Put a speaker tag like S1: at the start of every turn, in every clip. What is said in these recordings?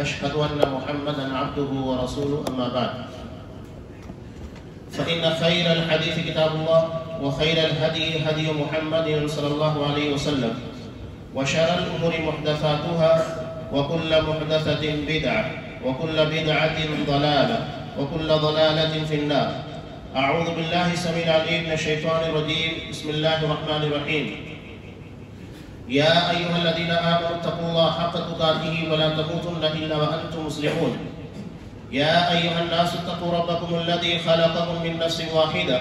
S1: أشهد أن محمدا عبده ورسوله أما بعد فإن خير الحديث كتاب الله وخير الهدي هدي محمد صلى الله عليه وسلم وشر الأمور محدثاتها وكل محدثة بدعة وكل بدعة ضلالة وكل ضلالة في النار. أعوذ بالله السميع العليم من الشيطان الرجيم. بسم الله الرحمن الرحيم. يا أيها الذين آمنوا اتقوا الله حق تقاته ولا تموتن إلا وأنتم مسلمون. يا أيها الناس اتقوا ربكم الذي خلقكم من نفس واحدة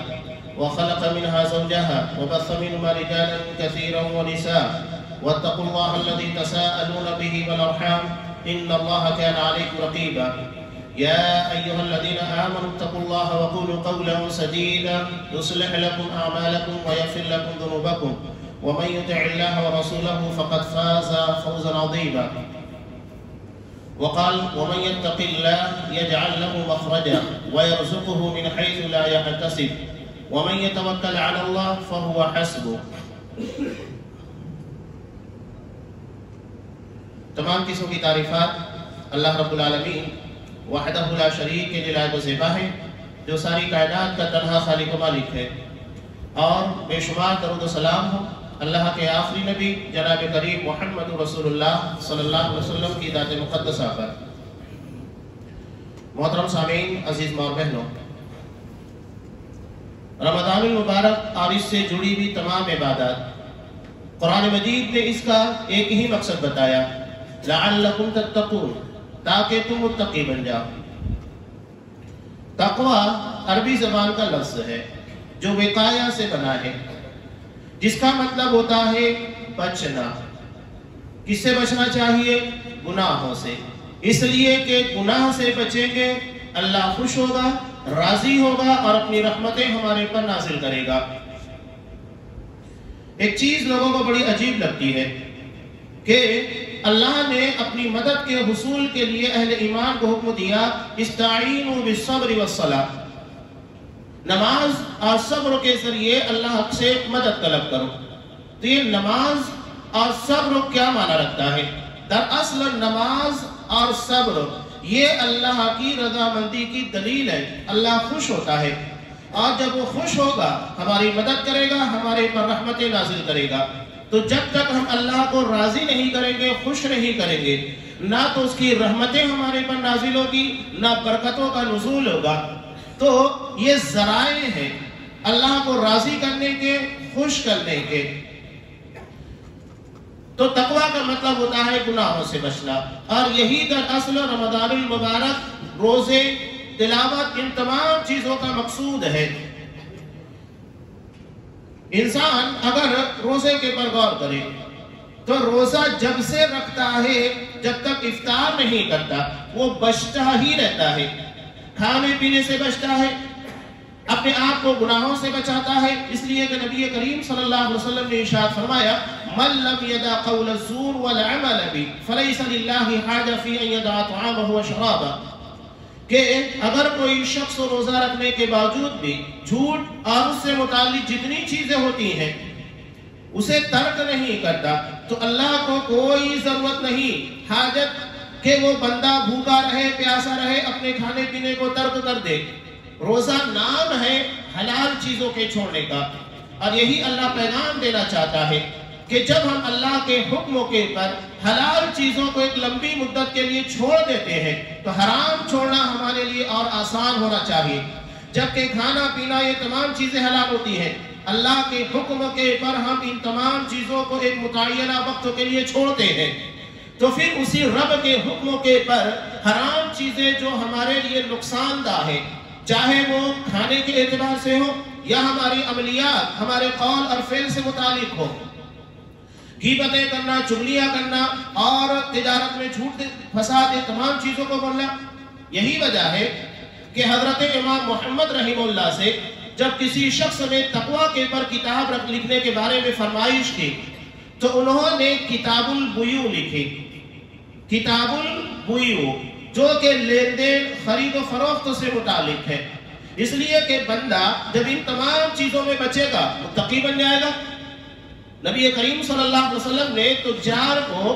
S1: وخلق منها زوجها وبث منهما رجالا كثيرا ونساء واتقوا الله الذي تساءلون به والأرحام إن الله كان عليكم رقيبا. يا أيها الذين آمنوا اتقوا الله وقولوا قولا سديدا يصلح لكم أعمالكم ويغفر لكم ذنوبكم ومن يطع الله ورسوله فقد فاز فوزا عظيما. وقال ومن يتق الله يجعل له مخرجا ويرزقه من حيث لا يحتسب ومن يتوكل على الله فهو حسبه. تمام قسم کی تعریفات اللہ رب العالمین وحدہ لا شریک کے لیے لائق و زیبا ہے، جو ساری کائنات کا تنہا خالق و مالک ہے، اور بے شمار درود و سلام ہو اللہ کے آخری نبی جناب کریم محمد رسول اللہ صلی اللہ علیہ وسلم کی ذات مقدسہ پر۔ محترم سامعین، عزیز ماں اور بہنوں، رمضان المبارک اور اس سے جڑی ہوئی تمام عبادات قرآن مجید نے اس کا ایک ہی مقصد بتایا، لعلکم تتقون، تاکہ تم متقی بن جاؤ۔ تقوی عربی زبان کا لفظ ہے جو وقایہ سے بنا ہے، جس کا مطلب ہوتا ہے بچنا۔ کس سے بچنا چاہیے؟ گناہوں سے، اس لیے کہ گناہ سے بچیں گے اللہ خوش ہوگا، راضی ہوگا اور اپنی رحمتیں ہمارے پر نازل کرے گا۔ ایک چیز لوگوں کو بڑی عجیب لگتی ہے کہ اللہ نے اپنی مدد کے حصول کے لیے اہل ایمان کو حکم دیا استعینوا بالصبر والصلاۃ، نماز اور صبر کے ذریعے اللہ سے مدد طلب کرو۔ تو یہ نماز اور صبر کیا معنی رکھتا ہے؟ دراصل نماز اور صبر یہ اللہ کی رضامندی کی دلیل ہے۔ اللہ خوش ہوتا ہے، اور جب وہ خوش ہوگا ہماری مدد کرے گا، ہمارے پر رحمتیں نازل کرے گا۔ تو جب تک ہم اللہ کو راضی نہیں کریں گے، خوش نہیں کریں گے، نہ تو اس کی رحمتیں ہمارے پر نازل ہوگی، نہ برکتوں کا نزول ہوگا۔ تو یہ ذرائع ہیں اللہ کو راضی کرنے کے، خوش کرنے کے۔ تو تقویٰ کا مطلب ہوتا ہے گناہوں سے بچنا، اور یہی دراصل رمضان المبارک، روزے، تلاوت، ان تمام چیزوں کا مقصود ہے۔ انسان اگر روزے کے پر غور کرے تو روزہ جب سے رکھتا ہے جب تک افطار نہیں کرتا وہ بچتا ہی رہتا ہے، کھانے پینے سے بچتا ہے، اپنے آپ کو گناہوں سے بچاتا ہے۔ اس لیے کہ نبی کریم صلی اللہ علیہ وسلم نے ارشاد فرمایا من لم يدع قول الزور والعمل به فليس لله حاجة في ان يدع طعامه وشرابه، کہ اگر کوئی شخص روزہ رکھنے کے باوجود بھی جھوٹ اور اس سے متعلق جتنی چیزیں ہوتی ہیں اسے ترک نہیں کرتا تو اللہ کو کوئی ضرورت نہیں، حاجت کہ وہ بندہ بھوکا رہے، پیاسا رہے، اپنے کھانے پینے کو ترک کر دے۔ روزہ نام ہے حلال چیزوں کے چھوڑنے کا، اور یہی اللہ پیغام دینا چاہتا ہے کہ جب ہم اللہ کے حکموں کے پر حلال چیزوں کو ایک لمبی مدت کے لیے چھوڑ دیتے ہیں تو حرام چھوڑنا ہمارے لیے اور آسان ہونا چاہیے۔ جبکہ کھانا پینا یہ تمام چیزیں حلال ہوتی ہیں، اللہ کے حکم کے پر ہم ان تمام چیزوں کو ایک متعینہ وقت کے لیے چھوڑتے ہیں، تو پھر اسی رب کے حکموں کے پر حرام چیزیں جو ہمارے لیے نقصان دہ ہے، چاہے وہ کھانے کے اعتبار سے ہو یا ہماری عملیات، ہمارے قول اور فعل سے متعلق ہو، غیبتیں کرنا، چغلیاں کرنا اور تجارت میں جھوٹ فساد، تمام چیزوں کو بولنا۔ یہی وجہ ہے کہ حضرت امام محمد رحمہ اللہ سے جب کسی شخص نے تقویٰ کے پر کتاب لکھنے کے بارے میں فرمائش کی تو انہوں نے کتاب البیوع لکھی۔ کتاب البیوع جو کہ لین دین، خرید و فروخت سے متعلق ہے، اس لیے کہ بندہ جب ان تمام چیزوں میں بچے گا متقی بن جائے گا۔ نبی کریم صلی اللہ علیہ وسلم نے تجار کو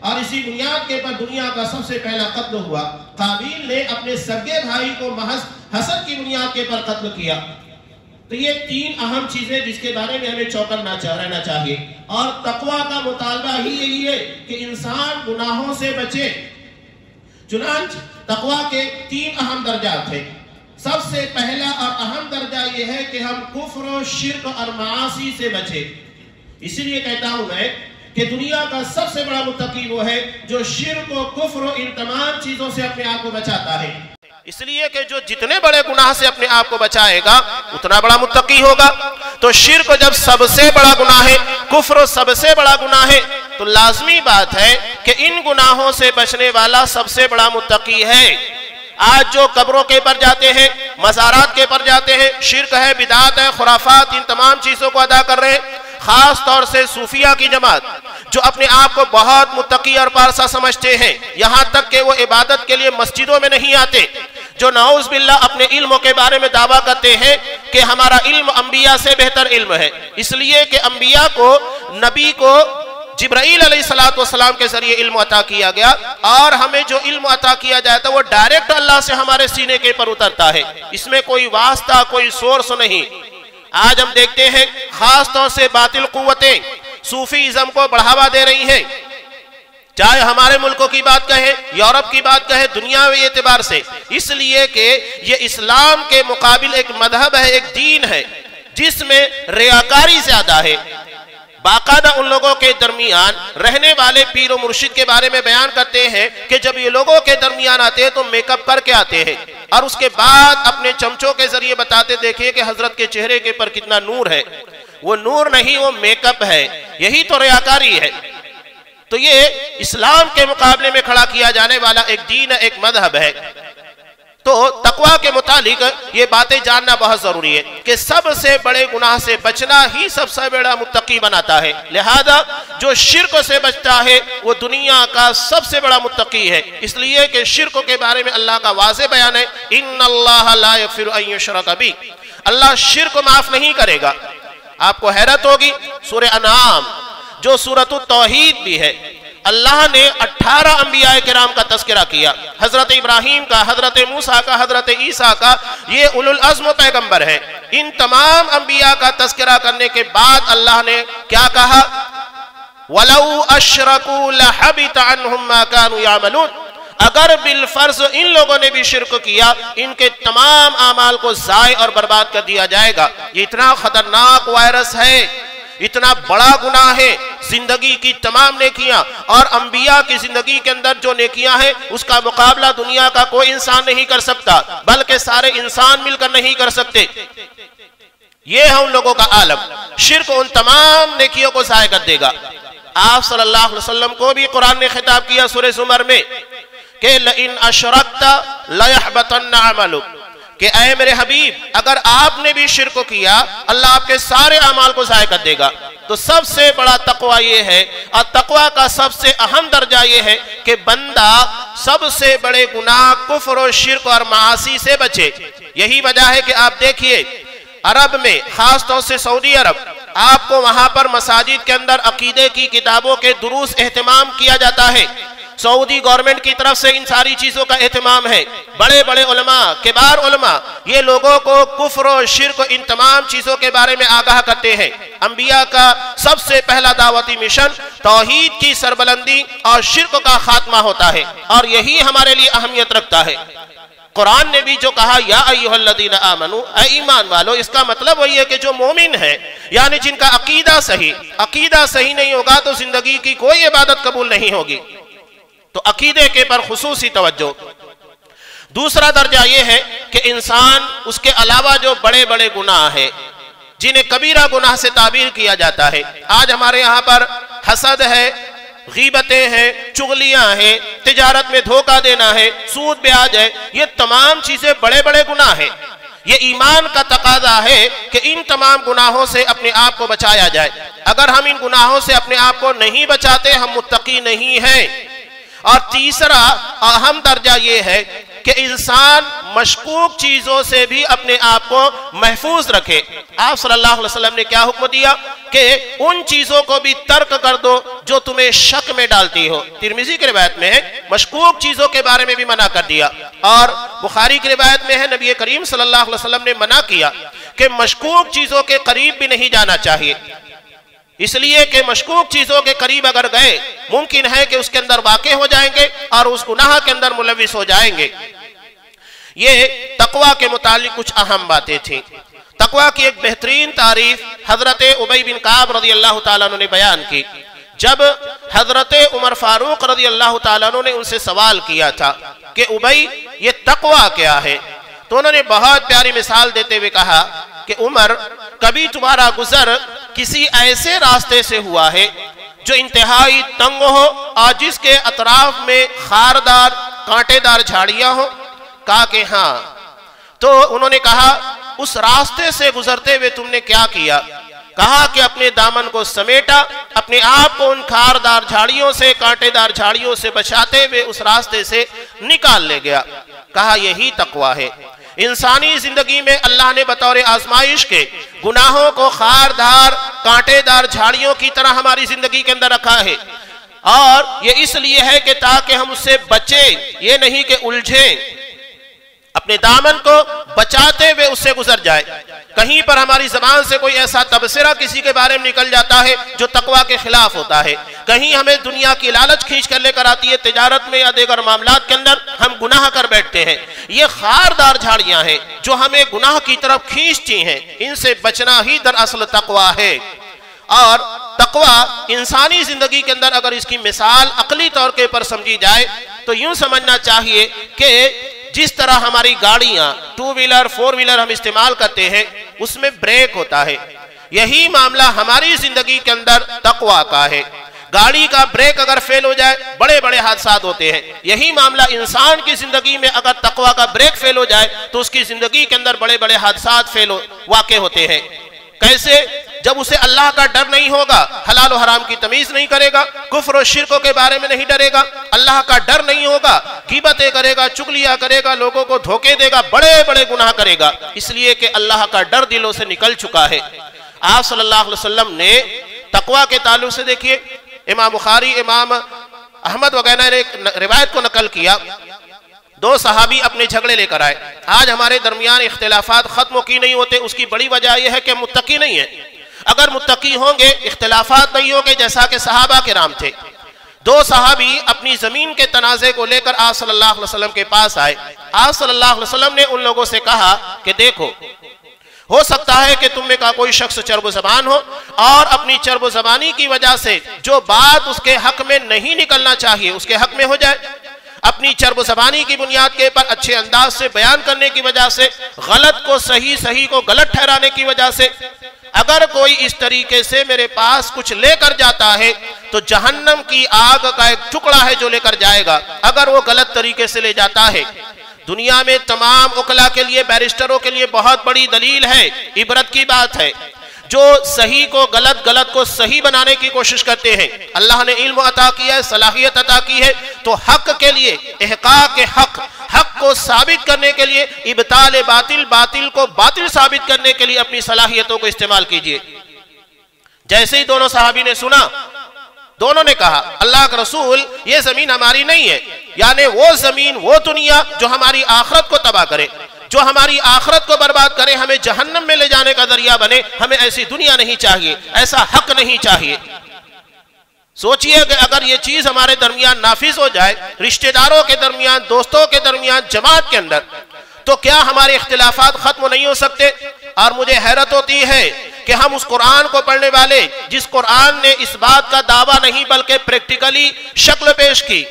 S1: اور اسی بنیاد کے پر دنیا کا سب سے پہلا قتل ہوا. قابیل نے اپنے سگے بھائی کو محض حسد کی بنیاد کے پر قتل کیا. تو یہ 3 اہم چیزیں جس کے بارے میں ہمیں چوکنا رہنا چاہیے. اور تقویٰ کا مطالبہ ہی یہی ہے کہ انسان گناہوں سے بچے. چنانچہ تقویٰ کے 3 اہم درجات ہیں. سب سے پہلا اور اہم درجہ یہ ہے کہ ہم کفر و شرک اور معاصی سے بچے. اسی لیے کہتا ہوں میں کہ دنیا کا سب سے بڑا متقی وہ ہے جو شرک و کفر و ان تمام چیزوں سے اپنے آپ کو بچاتا ہے. اس لیے کہ جو جتنے بڑے گناہ سے اپنے آپ کو بچائے گا اتنا بڑا متقی ہوگا. تو شرک جب سب سے بڑا گناہ ہے، کفر سب سے بڑا گناہ ہے، تو لازمی بات ہے کہ ان گناہوں سے بچنے والا سب سے بڑا متقی ہے. آج جو قبروں کے پر جاتے ہیں، مزارات کے پر جاتے ہیں، شرک ہے، بدعات ہے، خرافات، ان تمام چیزوں کو ادا کر رہے ہیں. خاص طور سے صوفیہ کی جماعت جو اپنے آپ کو بہت متقی اور پارسا سمجھتے ہیں، یہاں تک کہ وہ عبادت کے لیے مسجدوں میں نہیں آتے، جو نعوذ باللہ اپنے علموں کے بارے میں دعویٰ کرتے ہیں کہ ہمارا علم انبیاء سے بہتر علم ہے، اس لیے کہ انبیاء کو، نبی کو جبرائیل علیہ السلام کے ذریعے علم عطا کیا گیا، اور ہمیں جو علم عطا کیا جاتا ہے وہ ڈائریکٹ اللہ سے ہمارے سینے کے پر اترتا ہے، اس میں کوئی واسطہ، کوئی سورس نہیں. آج ہم دیکھتے ہیں خاص طور سے باطل قوتیں صوفیزم کو بڑھاوا دے رہی ہیں، چاہے ہمارے ملکوں کی بات کہیں، یورپ کی بات کہیں، دنیاوی اعتبار سے، اس لیے کہ یہ اسلام کے مقابل ایک مذہب ہے، ایک دین ہے جس میں ریاکاری زیادہ ہے. باقاعدہ ان لوگوں کے درمیان رہنے والے پیر و مرشد کے بارے میں بیان کرتے ہیں کہ جب یہ لوگوں کے درمیان آتے ہیں تو میک اپ کر کے آتے ہیں، اور اس کے بعد اپنے چمچوں کے ذریعے بتاتے دیکھیں کہ حضرت کے چہرے کے پر کتنا نور ہے. وہ نور نہیں، وہ میک اپ ہے. یہی تو ریاکاری ہے. تو یہ اسلام کے مقابلے میں کھڑا کیا جانے والا ایک دین ہے، ایک مذہب ہے. تو تقویٰ کے متعلق یہ باتیں جاننا بہت ضروری ہے کہ سب سے بڑے گناہ سے بچنا ہی سب سے بڑا متقی بناتا ہے. لہذا جو شرک سے بچتا ہے وہ دنیا کا سب سے بڑا متقی ہے، اس لیے کہ شرک کے بارے میں اللہ کا واضح بیان ہے، ان اللہ لا یغفر ان یشرک بہ، اللہ شرک معاف نہیں کرے گا. آپ کو حیرت ہوگی، سورہ انعام جو سورۃ التوحید بھی ہے، اللہ نے 18 انبیاء کرام کا تذکرہ کیا، حضرت ابراہیم کا، حضرت موسیٰ کا، حضرت عیسیٰ کا، یہ اولو العزم پیغمبر ہیں. ان تمام انبیاء کا تذکرہ کرنے کے بعد اللہ نے کیا کہا؟ وَلَوْ أَشْرَكُوا لَحَبِطَ عَنْهُمْ مَا كَانُوا يَعْمَلُونَ، اگر بالفرض ان لوگوں نے بھی شرک کیا، ان کے تمام اعمال کو ضائع اور برباد کر دیا جائے گا. یہ اتنا خطرناک وائرس ہے، اتنا بڑا گناہ ہے. زندگی کی تمام نیکیاں اور انبیاء کی زندگی کے اندر جو نیکیاں ہیں اس کا مقابلہ دنیا کا کوئی انسان نہیں کر سکتا، بلکہ سارے انسان مل کر نہیں کر سکتے. یہ ہے ان لوگوں کا عالم. شرک ان تمام نیکیوں کو ضائع کر دے گا. آپ صلی اللہ علیہ وسلم کو بھی قرآن نے خطاب کیا سورہ زمر میں کہ لَإِنْ أَشْرَكْتَ لَيَحْبَطَنَّ عَمَلُكَ، کہ اے میرے حبیب اگر آپ نے بھی شرک کیا اللہ آپ کے سارے اعمال کو ضائع کر دے گا. تو سب سے بڑا تقویٰ یہ ہے، اور تقویٰ کا سب سے اہم درجہ یہ ہے کہ بندہ سب سے بڑے گناہ کفر و شرک اور معاصی سے بچے. یہی وجہ ہے کہ آپ دیکھیے عرب میں، خاص طور سے سعودی عرب، آپ کو وہاں پر مساجد کے اندر عقیدے کی کتابوں کے دروس اہتمام کیا جاتا ہے. سعودی گورنمنٹ کی طرف سے ان ساری چیزوں کا اہتمام ہے. بڑے بڑے علماء، کبار علماء، یہ لوگوں کو کفر و شرک ان تمام چیزوں کے بارے میں آگاہ کرتے ہیں. انبیاء کا سب سے پہلا دعوتی مشن توحید کی سربلندی اور شرک کا خاتمہ ہوتا ہے، اور یہی ہمارے لیے اہمیت رکھتا ہے. قرآن نے بھی جو کہا یا ایھا الذین آمنو، اے ایمان والو، اس کا مطلب وہی ہے کہ جو مومن ہے، یعنی جن کا عقیدہ صحیح نہیں ہوگا تو زندگی کی کوئی عبادت قبول نہیں ہوگی. تو عقیدے کے پر خصوصی توجہ. دوسرا درجہ یہ ہے کہ انسان اس کے علاوہ جو بڑے بڑے گناہ ہیں جنہیں کبیرہ گناہ سے تعبیر کیا جاتا ہے، آج ہمارے یہاں پر حسد ہے، غیبتیں ہیں، چغلیاں ہیں، تجارت میں دھوکہ دینا ہے، سود بیاج ہے، یہ تمام چیزیں بڑے بڑے گناہ ہیں. یہ ایمان کا تقاضا ہے کہ ان تمام گناہوں سے اپنے آپ کو بچایا جائے. اگر ہم ان گناہوں سے اپنے آپ کو نہیں بچاتے ہم متقی نہیں ہیں. اور تیسرا اہم درجہ یہ ہے کہ انسان مشکوک چیزوں سے بھی اپنے آپ کو محفوظ رکھے۔ آپ صلی اللہ علیہ وسلم نے کیا حکم دیا کہ ان چیزوں کو بھی ترک کر دو جو تمہیں شک میں ڈالتی ہو۔ ترمذی کی روایت میں ہے مشکوک چیزوں کے بارے میں بھی منع کر دیا، اور بخاری کی روایت میں ہے نبی کریم صلی اللہ علیہ وسلم نے منع کیا کہ مشکوک چیزوں کے قریب بھی نہیں جانا چاہیے، اس لیے کہ مشکوک چیزوں کے قریب اگر گئے ممکن ہے کہ اس کے اندر واقع ہو جائیں گے اور اس گناہ کے اندر ملوث ہو جائیں گے۔ یہ تقوی کے متعلق کچھ اہم باتیں تھیں۔ تقوی کی ایک بہترین تعریف حضرت ابی بن کعب رضی اللہ تعالیٰ عنہ نے بیان کی۔ جب حضرت عمر فاروق رضی اللہ تعالیٰ عنہ نے ان سے سوال کیا تھا کہ ابی یہ تقوی کیا ہے، تو انہوں نے بہت پیاری مثال دیتے ہوئے کہا کہ عمر کبھی تمہارا گزر کسی ایسے راستے سے ہوا ہے جو انتہائی تنگ ہو اور جس کے اطراف میں خاردار کانٹے دار جھاڑیاں ہوں؟ کہا کہ ہاں۔ تو انہوں نے کہا اس راستے سے گزرتے ہوئے تم نے کیا کیا؟ کہا کہ اپنے دامن کو سمیٹا، اپنے آپ کو ان خاردار جھاڑیوں سے کانٹے دار جھاڑیوں سے بچاتے ہوئے اس راستے سے نکال لے گیا۔ کہا یہی تقوی ہے۔ انسانی زندگی میں اللہ نے بطور آزمائش کے گناہوں کو خاردار کانٹے دار جھاڑیوں کی طرح ہماری زندگی کے اندر رکھا ہے، اور یہ اس لیے ہے کہ تاکہ ہم اس سے بچیں، یہ نہیں کہ الجھیں، اپنے دامن کو بچاتے ہوئے اس سے گزر جائے۔ کہیں پر ہماری زبان سے کوئی ایسا تبصرہ کسی کے بارے میں نکل جاتا ہے جو تقوی کے خلاف ہوتا ہے، کہیں ہمیں دنیا کی لالچ کھینچ کر لے کر آتی ہے، تجارت میں یا دیگر معاملات کے اندر ہم گناہ کر بیٹھتے ہیں، یہ خاردار جھاڑیاں ہیں جو ہمیں گناہ کی طرف کھینچتی ہیں، ان سے بچنا ہی دراصل تقوی ہے۔ اور تقوی انسانی زندگی کے اندر اگر اس کی مثال عقلی طور کے پر سمجھی جائے تو یوں سمجھنا چاہیے کہ جس طرح ہماری گاڑیاں 2 ویلر 4 ویلر ہم استعمال کرتے ہیں اس میں بریک ہوتا ہے، یہی معاملہ ہماری زندگی کے اندر تقوی کا ہے۔ گاڑی کا بریک اگر فیل ہو جائے بڑے بڑے حادثات ہوتے ہیں، یہی معاملہ انسان کی زندگی میں اگر تقوی کا بریک فیل ہو جائے تو اس کی زندگی کے اندر بڑے بڑے حادثات واقع ہوتے ہیں۔ کیسے؟ جب اسے اللہ کا ڈر نہیں ہوگا، حلال و حرام کی تمیز نہیں کرے گا، کفر و شرک کے بارے میں نہیں ڈرے گا، اللہ کا ڈر نہیں ہوگا، غیبتیں کرے گا، چغلیاں کرے گا، لوگوں کو دھوکے دے گا، بڑے بڑے گناہ کرے گا، اس لیے کہ اللہ کا ڈر دلوں سے نکل چکا ہے۔ آپ صلی اللہ علیہ وسلم نے تقوی کے تعلق سے دیکھیے، امام بخاری، امام احمد وغیرہ نے ایک روایت کو نقل کیا، 2 صحابی اپنے جھگڑے لے کر آئے۔ آج ہمارے درمیان اختلافات ختم کی نہیں ہوتے، اس کی بڑی وجہ یہ ہے کہ متقی نہیں ہے۔ اگر متقی ہوں گے اختلافات نہیں ہوں گے، جیسا کہ صحابہ کرام تھے۔ 2 صحابی اپنی زمین کے تنازع کو لے کر آپ صلی اللہ علیہ وسلم کے پاس آئے۔ آپ صلی اللہ علیہ وسلم نے ان لوگوں سے کہا کہ دیکھو، ہو سکتا ہے کہ تم میں کا کوئی شخص چرب و زبان ہو اور اپنی چرب و زبانی کی وجہ سے جو بات اس کے حق میں نہیں نکلنا چاہیے اس کے حق میں ہو جائے، اپنی چرب و زبانی کی بنیاد کے پر اچھے انداز سے بیان کرنے کی وجہ سے، غلط کو صحیح، صحیح کو غلط ٹھہرانے کی وجہ سے اگر کوئی اس طریقے سے میرے پاس کچھ لے کر جاتا ہے تو جہنم کی آگ کا ایک ٹکڑا ہے جو لے کر جائے گا، اگر وہ غلط طریقے سے لے جاتا ہے۔ دنیا میں تمام وکلا کے لیے، بیرسٹروں کے لیے بہت بڑی دلیل ہے، عبرت کی بات ہے، جو صحیح کو غلط، غلط کو صحیح بنانے کی کوشش کرتے ہیں۔ اللہ نے علم عطا کیا ہے، صلاحیت عطا کی ہے، تو حق کے لیے احقاق حق، حق کو ثابت کرنے کے لیے ابطال باطل، باطل کو باطل ثابت کرنے کے لیے اپنی صلاحیتوں کو استعمال کیجئے۔ جیسے ہی دونوں صحابی نے سنا، دونوں نے کہا اللہ کا رسول یہ زمین ہماری نہیں ہے، یعنی وہ زمین، وہ دنیا جو ہماری آخرت کو تباہ کرے، جو ہماری آخرت کو برباد کرے، ہمیں جہنم میں لے جانے کا ذریعہ بنے، ہمیں ایسی دنیا نہیں چاہیے، ایسا حق نہیں چاہیے۔ سوچئے کہ اگر یہ چیز ہمارے درمیان نافذ ہو جائے، رشتہ داروں کے درمیان، دوستوں کے درمیان، جماعت کے اندر، تو کیا ہمارے اختلافات ختم نہیں ہو سکتے؟ اور مجھے حیرت ہوتی ہے کہ ہم اس قرآن کو پڑھنے والے، جس قرآن نے اس بات کا دعویٰ نہیں بلکہ پریکٹیکلی شکل پیش کی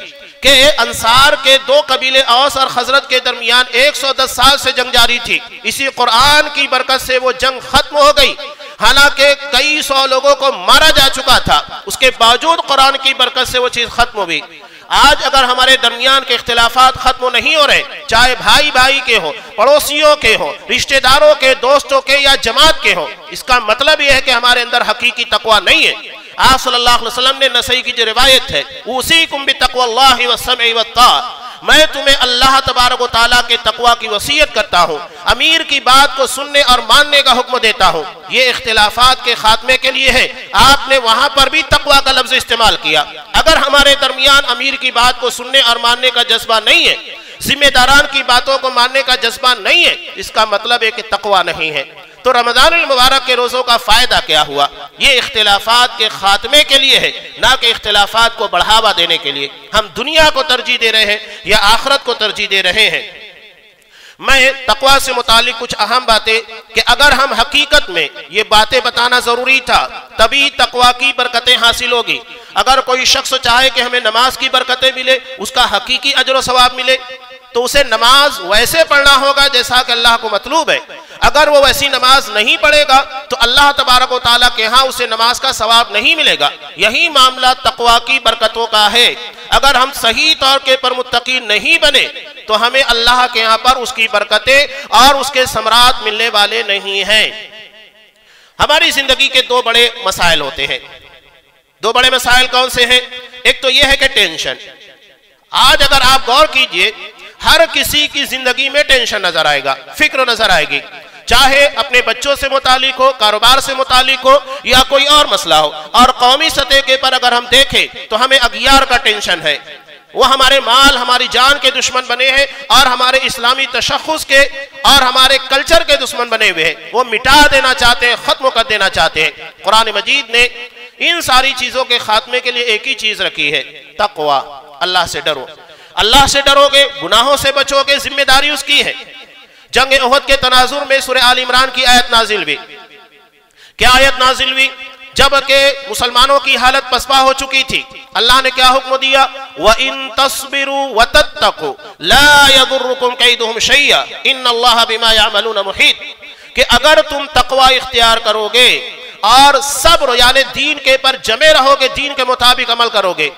S1: کہ انصار کے 2 قبیلے اوس اور خزرج کے درمیان 110 سال سے جنگ جاری تھی، اسی قرآن کی برکت سے وہ جنگ ختم ہو گئی، حالانکہ کئی 100 لوگوں کو مارا جا چکا تھا، اس کے باوجود قرآن کی برکت سے وہ چیز ختم ہو گئی۔ آج اگر ہمارے درمیان کے اختلافات ختم نہیں ہو رہے، چاہے بھائی بھائی کے ہوں، پڑوسیوں کے ہوں، رشتہ داروں کے، دوستوں کے یا جماعت کے ہوں، اس کا مطلب یہ ہے کہ ہمارے اندر حقیقی تقوی نہیں ہے۔ آپ صلی اللہ علیہ وسلم نے نسائی کی جو روایت ہے، اوصیکم بتقوی اللہ والسمع والطاعہ، میں تمہیں اللہ تبارک و تعالیٰ کے تقوی کی وصیت کرتا ہوں، امیر کی بات کو سننے اور ماننے کا حکم دیتا ہوں۔ یہ اختلافات کے خاتمے کے لیے ہے۔ آپ نے وہاں پر بھی تقوی کا لفظ استعمال کیا۔ اگر ہمارے درمیان امیر کی بات کو سننے اور ماننے کا جذبہ نہیں ہے، ذمہ داران کی باتوں کو ماننے کا جذبہ نہیں ہے، اس کا مطلب ہے کہ تقوی نہیں ہے۔ تو رمضان المبارک کے روزوں کا فائدہ کیا ہوا؟ یہ اختلافات کے خاتمے کے لیے ہے، نہ کہ اختلافات کو بڑھاوا دینے کے لیے۔ ہم دنیا کو ترجیح دے رہے ہیں یا آخرت کو ترجیح دے رہے ہیں؟ میں تقوی سے متعلق کچھ اہم باتیں کہ اگر ہم حقیقت میں یہ باتیں بتانا ضروری تھا تبھی تقوی کی برکتیں حاصل ہوگی۔ اگر کوئی شخص چاہے کہ ہمیں نماز کی برکتیں ملے، اس کا حقیقی اجر و ثواب ملے، تو اسے نماز ویسے پڑھنا ہوگا جیسا کہ اللہ کو مطلوب ہے۔ اگر وہ ویسی نماز نہیں پڑھے گا تو اللہ تبارک و تعالیٰ کے ہاں اسے نماز کا ثواب نہیں ملے گا۔ یہی معاملہ تقوی کی برکتوں کا ہے۔ اگر ہم صحیح طور پر متقی نہیں بنے تو ہمیں اللہ کے ہاں پر اس کی برکتیں اور اس کے ثمرات ملنے والے نہیں ہیں۔ ہماری زندگی کے دو بڑے مسائل ہوتے ہیں۔ دو بڑے مسائل کون سے ہیں؟ ایک تو یہ ہے کہ ٹینشن۔ آج اگر آپ غور کیجئے، ہر کسی کی زندگی میں ٹینشن نظر آئے گا، فکر نظر آئے گی، چاہے اپنے بچوں سے متعلق ہو، کاروبار سے متعلق ہو یا کوئی اور مسئلہ ہو۔ اور قومی سطح کے پر اگر ہم دیکھیں تو ہمیں اغیار کا ٹینشن ہے۔ وہ ہمارے مال، ہماری جان کے دشمن بنے ہیں اور ہمارے اسلامی تشخص کے اور ہمارے کلچر کے دشمن بنے ہوئے ہیں۔ وہ مٹا دینا چاہتے ہیں، ختم کر دینا چاہتے ہیں۔ قرآن مجید نے ان ساری چیزوں کے خاتمے کے لیے ایک ہی چیز رکھی ہے، تقوی۔ اللہ سے ڈرو۔ اللہ سے ڈرو گے، گناہوں سے بچو گے، ذمہ داری اس کی ہے۔ جنگ احد کے تناظر میں سورہ آل عمران کی آیت نازل ہوئی۔ کیا آیت نازل ہوئی؟ جب کہ مسلمانوں کی حالت پسپا ہو چکی تھی، اللہ نے کیا حکم دیا؟ وَإِن تَصْبِرُوا وَتَتَّقُوا لَا يَضُرُّكُمْ كَيْدُهُمْ شَيْئًا إِنَّ اللَّهَ بِمَا يَعْمَلُونَ مُحِيطٌ۔ کہ اگر تم تقوی اختیار کرو گے اور صبر یعنی دین کے پر جمے رہو گے، دین کے مطابق عمل کرو گے،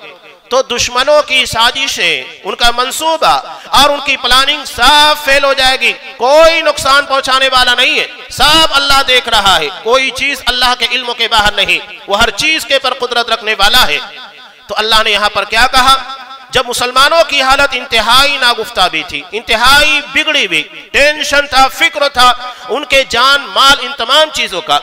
S1: تو دشمنوں کی سازشیں، ان کا منصوبہ اور ان کی پلاننگ سب فیل ہو جائے گی۔ کوئی نقصان پہنچانے والا نہیں ہے، سب اللہ دیکھ رہا ہے۔ کوئی چیز اللہ کے علم کے باہر نہیں، وہ ہر چیز کے پر قدرت رکھنے والا ہے۔ تو اللہ نے یہاں پر کیا کہا؟ جب مسلمانوں کی حالت انتہائی ناگفتہ بھی تھی، انتہائی بگڑی بھی، ٹینشن تھا، فکر تھا، ان کے جان مال ان تمام چیزوں کا،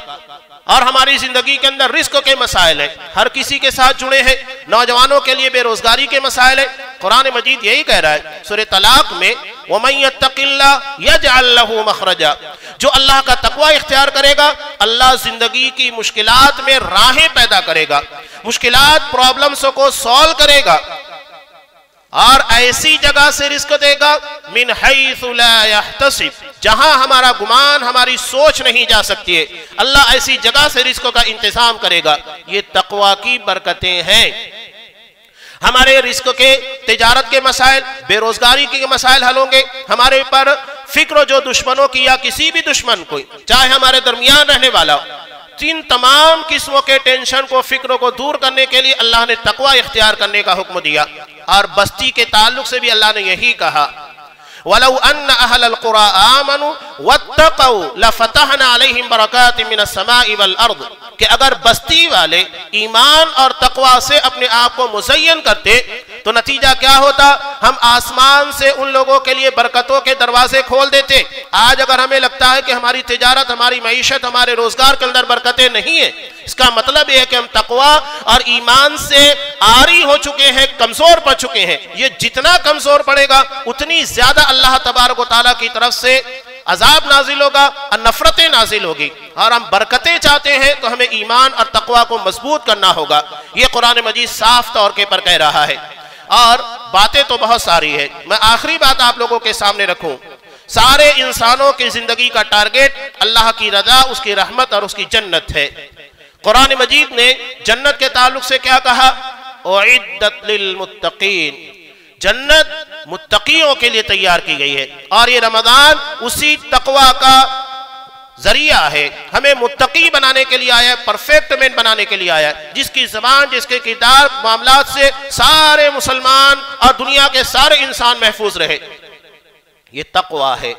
S1: اور ہماری زندگی کے اندر رزق کے مسائل ہیں، ہر کسی کے ساتھ جڑے ہیں، نوجوانوں کے لیے بے روزگاری کے مسائل ہیں۔ قرآن مجید یہی کہہ رہا ہے سورہ طلاق میں، وَمَن يَتَّقِ اللَّهَ يَجْعَل لَّهُ مَخْرَجًا۔ جو اللہ کا تقوی اختیار کرے گا، اللہ زندگی کی مشکلات میں راہیں پیدا کرے گا، مشکلات پرابلمز کو سولو کرے گا، اور ایسی جگہ سے رزق دے گا من حیث لا یحتسب، جہاں ہمارا گمان، ہماری سوچ نہیں جا سکتی ہے، اللہ ایسی جگہ سے رزق کا انتظام کرے گا۔ یہ تقوی کی برکتیں ہیں۔ ہمارے رزق کے، تجارت کے مسائل، بے روزگاری کے مسائل حل ہوں گے۔ ہمارے پر فکر جو دشمنوں کی یا کسی بھی دشمن کو، چاہے ہمارے درمیان رہنے والا ہو، ان تمام قسموں کے ٹینشن کو، فکروں کو دور کرنے کے لیے اللہ نے تقوی اختیار کرنے کا حکم دیا۔ اور بستی کے تعلق سے بھی اللہ نے یہی کہا، وَلَوْ أَنَّ أَهْلَ الْقُرَىٰ آمَنُوا وَاتَّقَوْا لَفَتَحْنَا عَلَيْهِمْ بَرَكَاتٍ مِّنَ السَّمَاءِ وَالْأَرْضِ۔ کہ اگر بستی والے ایمان اور تقوی سے اپنے آپ کو مزین کرتے تو نتیجہ کیا ہوتا؟ ہم آسمان سے ان لوگوں کے لیے برکتوں کے دروازے کھول دیتے۔ آج اگر ہمیں لگتا ہے کہ ہماری تجارت، ہماری معیشت، ہمارے روزگار کے اندر برکتیں نہیں ہیں، اس کا مطلب یہ ہے کہ ہم تقوی اور ایمان سے عاری ہو چکے ہیں، کمزور پڑ چکے ہیں۔ یہ جتنا کمزور پڑے گا اتنی زیادہ اللہ تبارک و تعالیٰ کی طرف سے عذاب نازل ہوگا اور نفرتیں نازل ہوگی۔ اور ہم برکتیں چاہتے ہیں تو ہمیں ایمان اور تقوی کو مضبوط کرنا ہوگا۔ یہ قرآن مجید صاف طور پر کہہ رہا ہے۔ اور باتیں تو بہت ساری ہے، میں آخری بات آپ لوگوں کے سامنے رکھوں۔ سارے انسانوں کی زندگی کا ٹارگیٹ اللہ کی رضا، اس کی رحمت اور اس کی جنت ہے۔ قرآن مجید نے جنت کے تعلق سے کیا کہا؟ اعدت للمتقین، جنت متقیوں کے لیے تیار کی گئی ہے۔ اور یہ رمضان اسی تقوی کا ذریعہ ہے، ہمیں متقی بنانے کے لیے آیا ہے، پرفیکٹ مین بنانے کے لیے آیا ہے، جس کی زبان، جس کے کردار، معاملات سے سارے مسلمان اور دنیا کے سارے انسان محفوظ رہے۔ یہ تقوی ہے۔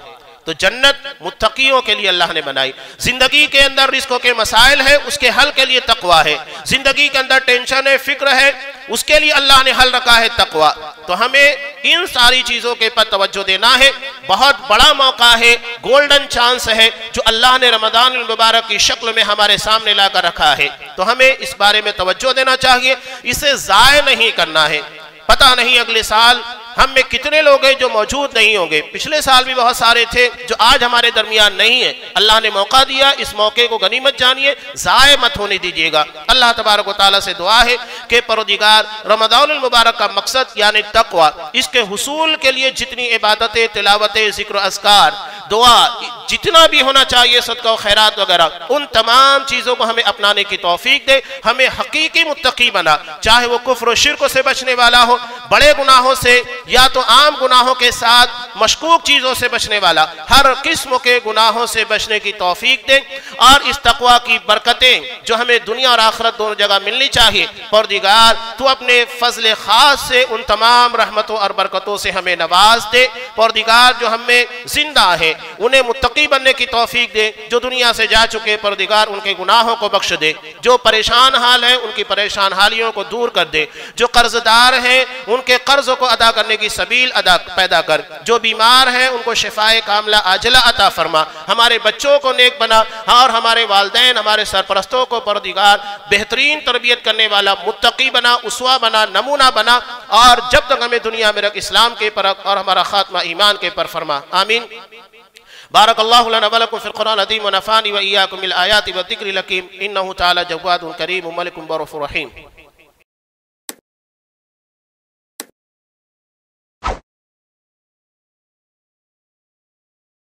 S1: تو جنت متقیوں کے لیے اللہ نے بنائی۔ زندگی کے اندر رزقوں کے مسائل ہیں، اس کے حل کے لیے تقوی ہے۔ زندگی کے اندر ٹینشن ہے، فکر ہے، اس کے لیے اللہ نے حل رکھا ہے تقوی۔ تو ہمیں ان ساری چیزوں کے پر توجہ دینا ہے. بہت بڑا موقع ہے، گولڈن چانس ہے جو اللہ نے رمضان المبارک کی شکل میں ہمارے سامنے لا کر رکھا ہے. تو ہمیں اس بارے میں توجہ دینا چاہیے، اسے ضائع نہیں کرنا ہے. پتہ نہیں اگلے سال ہم میں کتنے لوگ ہیں جو موجود نہیں ہوں گے. پچھلے سال بھی بہت سارے تھے جو آج ہمارے درمیان نہیں ہیں. اللہ نے موقع دیا، اس موقع کو غنیمت جانیے، ضائع مت ہونے دیجیے گا. اللہ تبارک و تعالیٰ سے دعا ہے کہ پروردگار رمضان المبارک کا مقصد یعنی تقوی، اس کے حصول کے لیے جتنی عبادتیں، تلاوتیں، ذکر و اذکار، دعا، جتنا بھی ہونا چاہیے صدقہ و خیرات وغیرہ، ان تمام چیزوں کو ہمیں اپنانے کی توفیق دے. ہمیں حقیقی متقی بنا، چاہے وہ کفر و شرک سے بچنے والا ہو، بڑے گناہوں سے یا تو عام گناہوں کے ساتھ مشکوک چیزوں سے بچنے والا، ہر قسم کے گناہوں سے بچنے کی توفیق دے. اور اس تقوی کی برکتیں جو ہمیں دنیا اور آخرت دونوں جگہ ملنی چاہیے، پروردگار تو اپنے فضل خاص سے ان تمام رحمتوں اور برکتوں سے ہمیں نواز دے. پروردگار جو ہم میں زندہ ہے انہیں متقی بننے کی توفیق دے. جو دنیا سے جا چکے پروردگار ان کے گناہوں کو بخش دے. جو پریشان حال ہیں ان کی پریشان حالیوں کو دور کر دے. جو قرض دار ہیں ان کے قرضوں کو ادا کرنے کی سبیل پیدا کر. جو بیمار ہیں ان کو شفائے کاملہ عاجلہ عطا فرما. ہمارے بچوں کو نیک بنا اور ہمارے والدین، ہمارے سرپرستوں کو پروردگار بہترین تربیت کرنے والا متقی بنا، اسوہ بنا، نمونہ بنا. اور جب تک ہمیں دنیا میں رکھ اسلام کے پر اور ہمارا خاتمہ ایمان کے پر فرما. آمین. بارک اللہ لنا ولکم فی القرآن العظیم ونفعنی وإیاکم بالآیات والذکر الحکیم انہ تعالی جواد کریم ملک بر رحیم.